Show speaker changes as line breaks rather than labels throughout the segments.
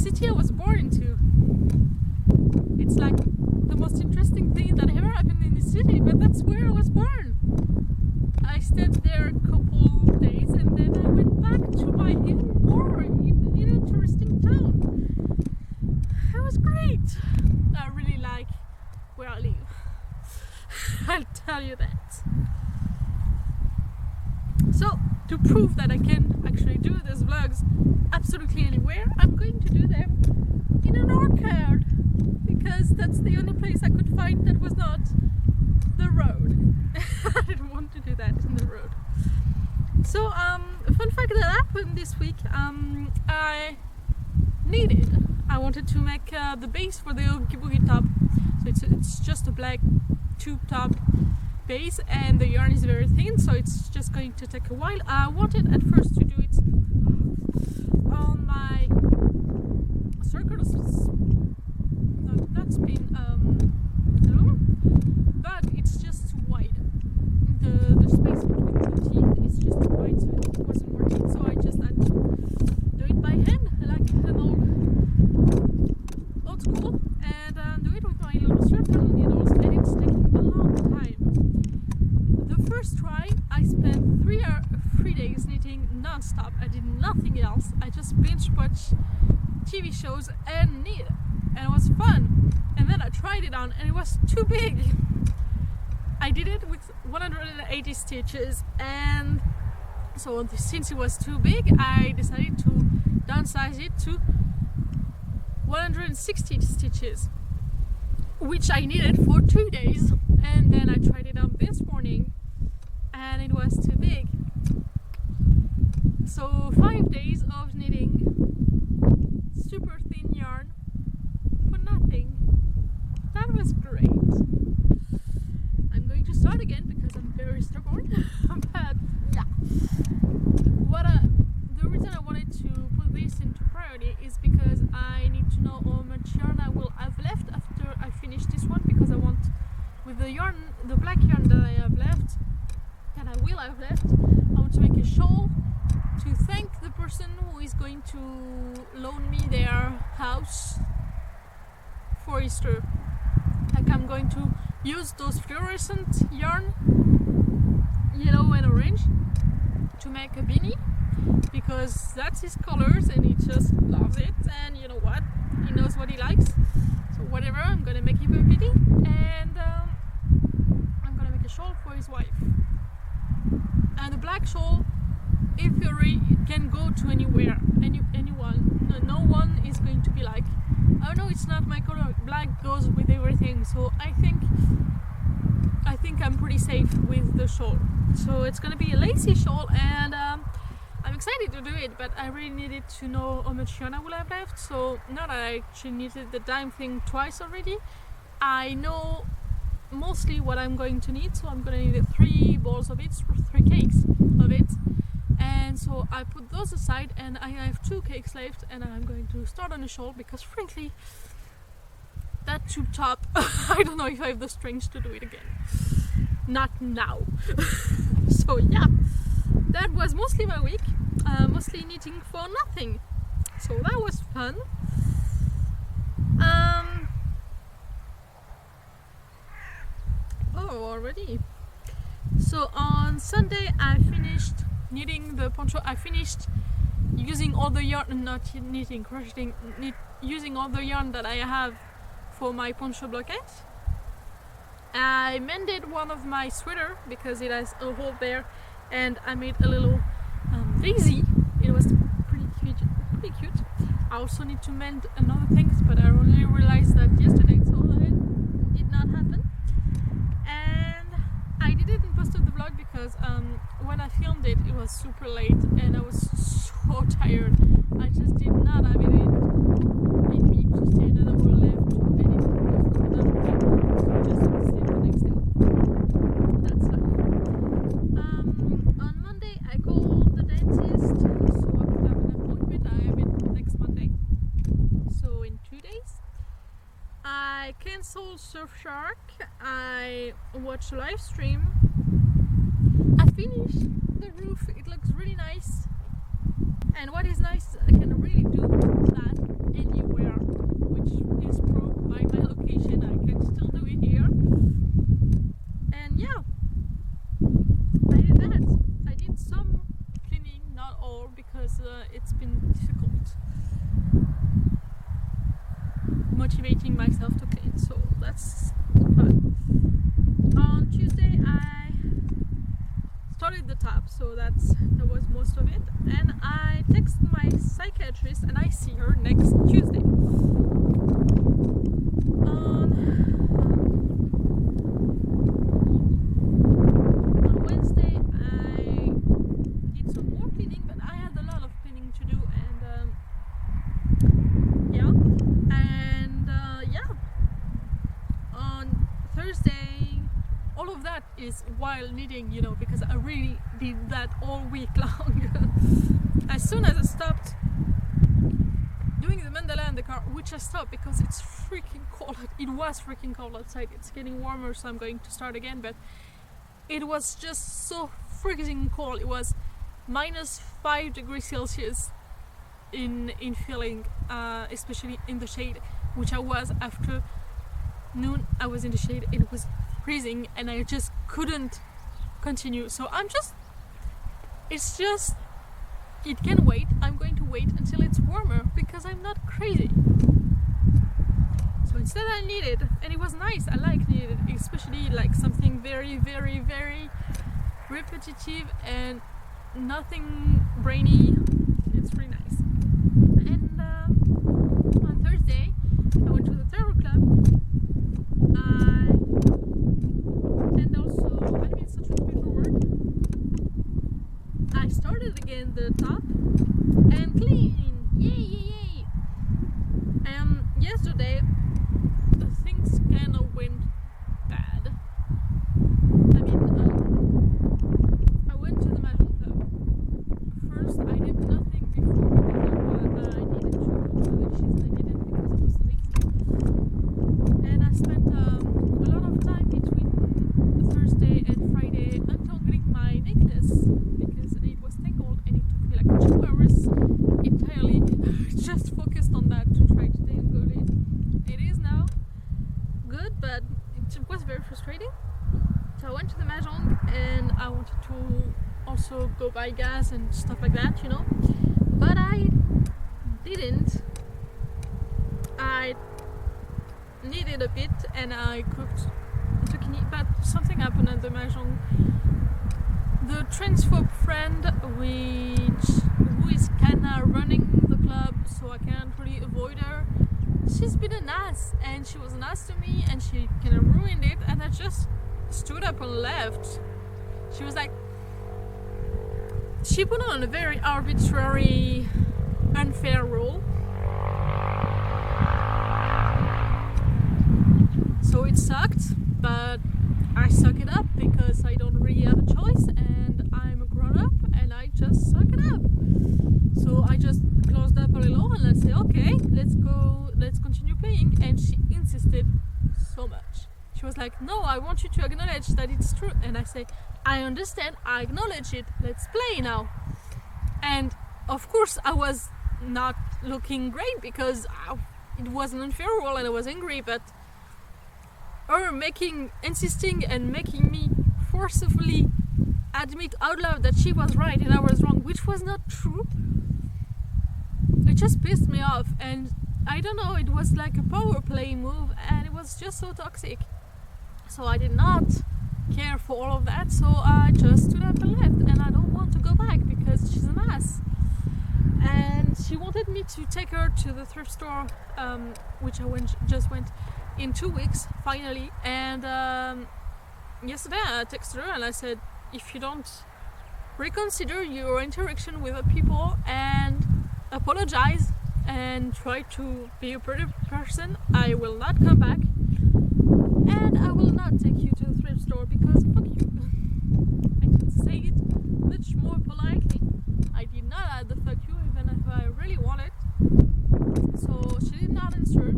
city I was born into. It's like the most interesting thing that ever happened in the city, but that's where I was born. I stayed there a couple days and then I went back to my even more interesting town. It was great. I really like where I live. I'll tell you that. So, to prove that I can actually do these vlogs absolutely anywhere, I'm going to do them in an orchard, because that's the only place I could find that was not the road. I didn't want to do that in the road. So, a fun fact that happened this week, I wanted to make the base for the Oogie Boogie top. So it's just a black tube top base, and the yarn is very thin, so it's just going to take a while. I wanted at first to do it on my circle, not spin loom, but it's just too wide. The space between the teeth is just too wide, so it wasn't working. So I just had to do it by hand, like an old school, and do it with my little circle needles, and it's taking a long time. The first try, I spent 3 days knitting non-stop. I did nothing else. I just binge watched TV shows and knit, and it was fun. And then I tried it on and it was too big. I did it with 180 stitches, and so since it was too big, I decided to downsize it to 160 stitches, which I needed for 2 days. And then I tried it on this morning and it was too big. So 5 days of knitting super thin yarn for nothing. That was great. I'm going to start again because I'm very stubborn. But yeah, the reason I wanted to put this into priority is because I need to know how much yarn I will have left after I finish this one, because I want, with the yarn, the black yarn that I have left, that I will have left, I want to make a shawl to thank the person who is going to loan me their house for Easter. Like, I'm going to use those fluorescent yarn, yellow and orange, to make a beanie, because that's his colors and he just loves it, and you know what, he knows what he likes. So whatever, I'm gonna make him a beanie, and I'm gonna make a shawl for his wife. And the black shawl, in theory, it can go to anywhere, anyone. No one is going to be like, oh no, it's not my color. Black goes with everything. So I think I'm pretty safe with the shawl. So it's gonna be a lacy shawl, and I'm excited to do it, but I really needed to know how much yarn I will have left. So now that I actually knitted the dime thing twice already, I know mostly what I'm going to need. So I'm gonna need 3 balls of it, 3 cakes of it. And so I put those aside, and I have 2 cakes left, and I'm going to start on a shawl, because frankly, that tube top, I don't know if I have the strength to do it again. Not now. So yeah, that was mostly my week, mostly knitting for nothing. So that was fun. Oh, already. So on Sunday I finished knitting the poncho. I finished using all the yarn, not knitting, crocheting, using all the yarn that I have for my poncho blocket. I mended one of my sweater because it has a hole there, and I made a little daisy. It was pretty cute. I also need to mend another things, but I only realized that yesterday, so it did not happen. And I didn't post the vlog because when I filmed it, it was super late and I was so tired. I just did not have it in me to stay another hour left to edit and post another thing. So I just sleep the next day. That's life. On Monday I called the dentist, so I could have an appointment. I have it next Monday, so in 2 days. I cancelled Surfshark. I watched a live stream. I finished the roof. It looks really nice. And what is nice, I can really do that anywhere, which is proved by my location. I can still do it here. And yeah, I did that. I did some cleaning, not all, because it's been difficult motivating myself to clean, so that's fun. On Tuesday I started the tab, so that was most of it, and I text my psychiatrist and I see her next Tuesday. On Wednesday I did some more cleaning, but I had a lot of cleaning to do, and on Thursday, all of that is while knitting, because I really did that all week long. As soon as I stopped doing the mandala in the car, which I stopped because it's freaking cold. It was freaking cold outside. It's getting warmer, so I'm going to start again, but it was just so freezing cold. It was -5 degrees Celsius in feeling, especially in the shade, which I was after noon. I was in the shade, it was freezing, and I just couldn't continue. So it can wait. I'm going to wait until it's warmer because I'm not crazy. So instead I knitted, and it was nice. I like knitted, especially like something very, very, very repetitive and nothing brainy. It's really nice. And on Thursday I went to the tarot club. And also administrative paperwork. I started again the top and clean. Yay, yay, yay! Yesterday things kind of went bad. I went to the Magic Club. First, I did nothing before because I needed to do the dishes. I didn't because I was lazy. And I spent a lot of time between Thursday and Friday untangling my necklace because it was tangled, and it took me like 2 hours entirely just focused on that to try to tangle it. It is now good, but it was very frustrating. So I went to the Mahjong, and I wanted to also go buy gas and stuff like that, but I didn't. I knitted a bit and I cooked zucchini, but something happened at the Mahjong. The transphobe friend, who is kinda running the club, so I can't really avoid her, she's been an ass, and she was an ass to me, and she kinda ruined it, and I just stood up and left. She was like, she put on a very arbitrary, unfair rule. So it sucked, but I suck it up because I don't really have a choice, and I'm a grown up, and I just suck it up. So I just closed up a little and I said, okay, let's continue playing. And she insisted so much. She was like, no, I want you to acknowledge that it's true. And I say, I understand, I acknowledge it, let's play now. And of course I was not looking great because it was an unfair rule and I was angry, but her insisting and making me forcibly admit out loud that she was right and I was wrong, which was not true, it just pissed me off. And I don't know, it was like a power play move, and it was just so toxic. So I did not care for all of that, so I just stood up and left, and I don't want to go back because she's an ass. And she wanted me to take her to the thrift store, which I just went in 2 weeks finally. And yesterday I texted her and I said, if you don't reconsider your interaction with the people and apologize and try to be a better person, I will not come back, and I will not take you to the thrift store because fuck you. I did say it much more politely. I did not add the fuck you even if I really wanted. So she did not answer.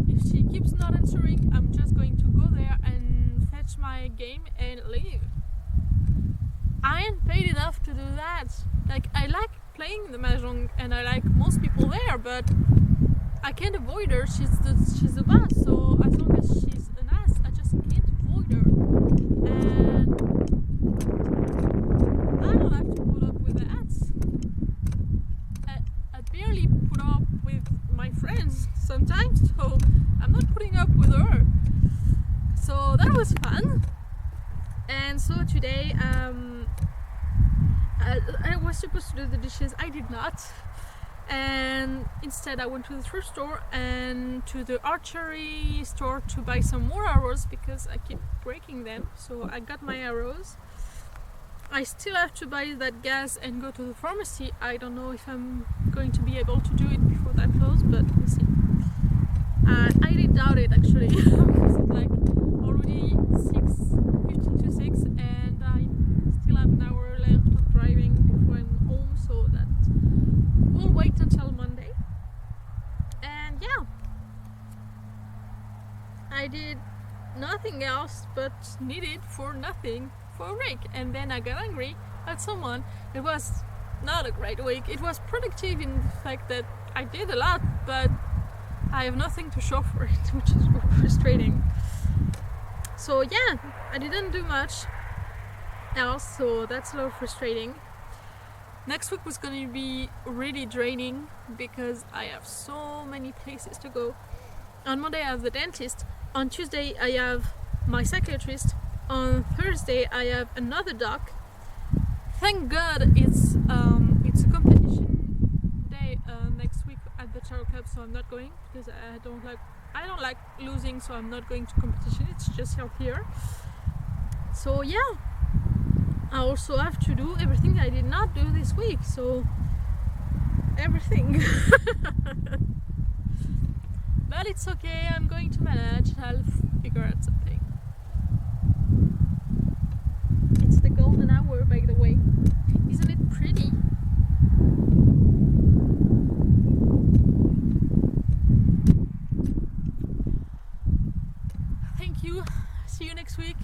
If she keeps not answering, I'm just going to go there and fetch my game and leave. I ain't paid enough to do that. Like, I like playing the mahjong and I like most people there, but I can't avoid her. She's the boss, so as long as she's an ass, I just can't avoid her. And I don't have to put up with the ass. I barely put up with my friends sometimes, so I'm not putting up with her. So that was fun. And so today I was supposed to do the dishes. I did not, and instead I went to the thrift store and to the archery store to buy some more arrows because I keep breaking them. So I got my arrows. I still have to buy that gas and go to the pharmacy. I don't know if I'm going to be able to do it before that closes, but we'll see. I highly doubt it actually because it's like already 15 to 6 and I still have an hour left of driving before I'm home, so that we'll wait until Monday. And yeah, I did nothing else but needed for nothing for a week, and then I got angry at someone. It was not a great week. It was productive in the fact that I did a lot, but I have nothing to show for it, which is frustrating. So yeah, I didn't do much else, so that's a little frustrating. Next week was going to be really draining because I have so many places to go. On Monday I have the dentist. On Tuesday I have my psychiatrist. On Thursday I have another doc. Thank God it's a competition day next week at the tarot club, so I'm not going because I don't like losing, so I'm not going to competition. It's just healthier. So yeah, I also have to do everything I did not do this week, so everything. But it's okay, I'm going to manage. I'll figure out something. It's the golden hour, by the way. Isn't it pretty? Thank you. See you next week.